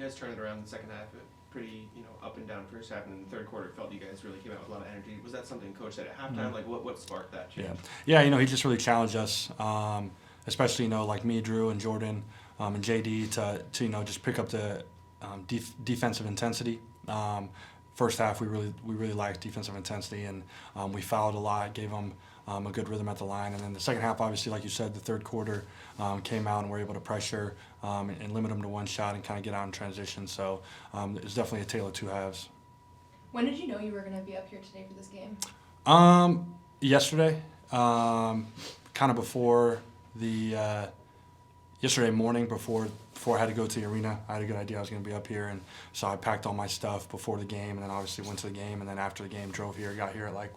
You guys turned it around in the second half. Pretty, up and down first half, and in the third quarter, it felt you guys really came out with a lot of energy. Was that something Coach said at halftime? Like, what sparked that change? Yeah. He just really challenged us, especially like me, Drew, and Jordan, and JD to just pick up the defensive intensity. First half, we really lacked defensive intensity, and we fouled a lot, gave them a good rhythm at the line. And then the second half, obviously, like you said, the third quarter came out and we're able to pressure and limit them to one shot and kind of get out in transition. So it's definitely a tale of two halves. When did you know you were going to be up here today for this game? Yesterday, kind of before the yesterday morning before I had to go to the arena. I had a good idea I was going to be up here, and so I packed all my stuff before the game, and then obviously went to the game, and then after the game drove here, got here at like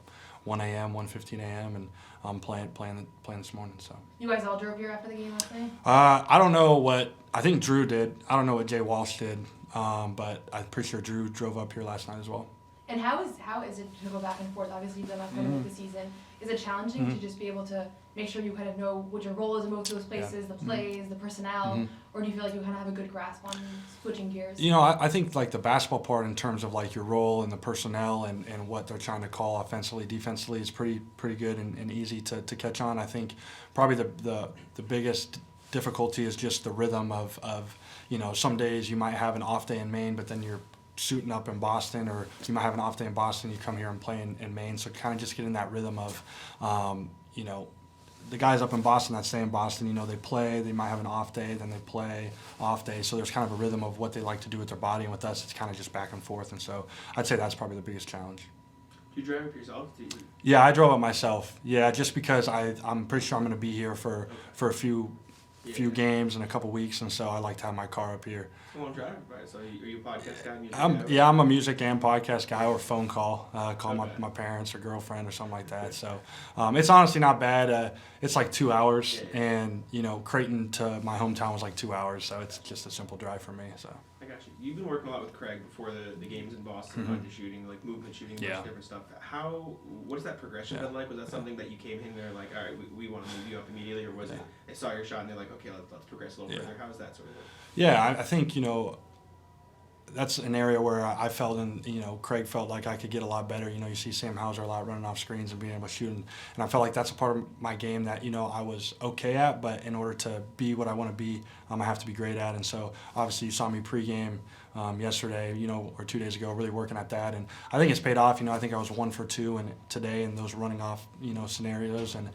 1 a.m., 1:15 a.m., and I'm playing this morning. So you guys all drove here after the game last night? I don't know I think Drew did. I don't know what Jay Walsh did, but I'm pretty sure Drew drove up here last night as well. And how is it to go back and forth? Obviously, you've done that part of the season. Is it challenging to just be able to make sure you kind of know what your role is in both those places, the plays, the personnel, or do you feel like you kind of have a good grasp on switching gears? I think like the basketball part in terms of like your role and the personnel and what they're trying to call offensively, defensively is pretty good and easy to catch on. I think probably the biggest difficulty is just the rhythm of some days you might have an off day in Maine, but then you're suiting up in Boston, or you might have an off day in Boston, you come here and play in Maine. So kind of just getting that rhythm of, the guys up in Boston that stay in Boston, they might have an off day, then they play off day. So there's kind of a rhythm of what they like to do with their body, and with us, it's kind of just back and forth. And so I'd say that's probably the biggest challenge. Do you drive up yourself? Yeah, I drove up myself. Yeah, just because I'm pretty sure I'm going to be here for a few games in a couple weeks, and so I like to have my car up here. Well, I'm driving, right? So are you a podcast guy? I'm a music and podcast guy, or phone call. Call my parents or girlfriend or something like that. So it's honestly not bad. It's like 2 hours, and Creighton to my hometown was like 2 hours, so it's just a simple drive for me. So. I got you. You've been working a lot with Craig before the games in Boston, on shooting, like movement shooting, a bunch of different stuff. What has that progression been like? Was that something that you came in there like, all right, we want to move you up immediately, or was it they saw your shot and they're like, okay, let's progress a little further? How was that sort of work? Yeah, I think that's an area where I felt, and Craig felt like I could get a lot better. You see Sam Hauser a lot running off screens and being able to shoot, and I felt like that's a part of my game that I was okay at, but in order to be what I want to be, I have to be great at. And so obviously you saw me pregame yesterday, or 2 days ago, really working at that, and I think it's paid off. I think I was 1 for 2 today in those running off scenarios, and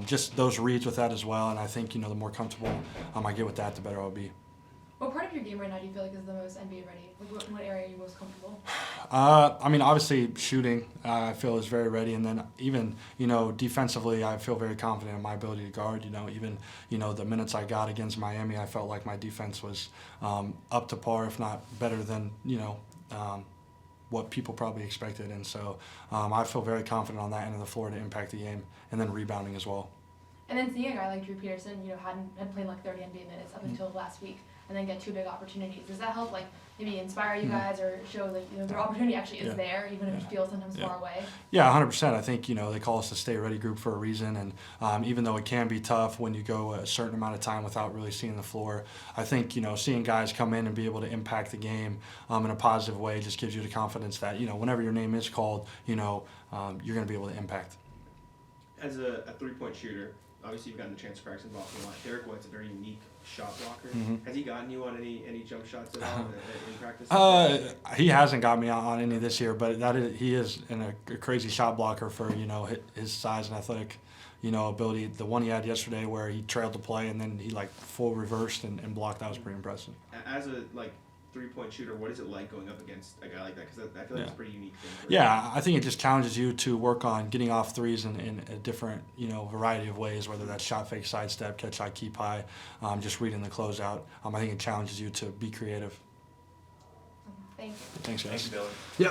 just those reads with that as well. And I think the more comfortable I get with that, the better I'll be. What part of your game right now do you feel like is the most NBA ready? Like what area are you most comfortable? Obviously shooting, I feel is very ready, and then even defensively, I feel very confident in my ability to guard. Even the minutes I got against Miami, I felt like my defense was up to par, if not better than what people probably expected, and so I feel very confident on that end of the floor to impact the game, and then rebounding as well. And then seeing a guy like Drew Peterson, had played like 30 NBA minutes up until last week, and then get 2 big opportunities. Does that help, like, maybe inspire you guys, or show that their opportunity actually is there, even if it feels sometimes far away? Yeah, 100%. I think they call us the Stay Ready group for a reason, and even though it can be tough when you go a certain amount of time without really seeing the floor, I think seeing guys come in and be able to impact the game in a positive way just gives you the confidence that whenever your name is called, you're going to be able to impact. As a 3-point shooter, obviously you've gotten the chance to practice in Boston a lot. Derek White's a very unique shot blocker. Has he gotten you on any jump shots at all in practice? He hasn't got me on any this year, but he is a crazy shot blocker for his size and athletic ability. The one he had yesterday where he trailed the play and then he full reversed and blocked, that was pretty impressive. As a 3-point shooter, what is it like going up against a guy like that? Because I feel like it's a pretty unique thing. Yeah, I think it just challenges you to work on getting off threes in a different, variety of ways, whether that's shot fake, sidestep, catch high, keep high, just reading the closeout. I think it challenges you to be creative. Thank you. Thanks, guys. Thank you, Billy. Yeah.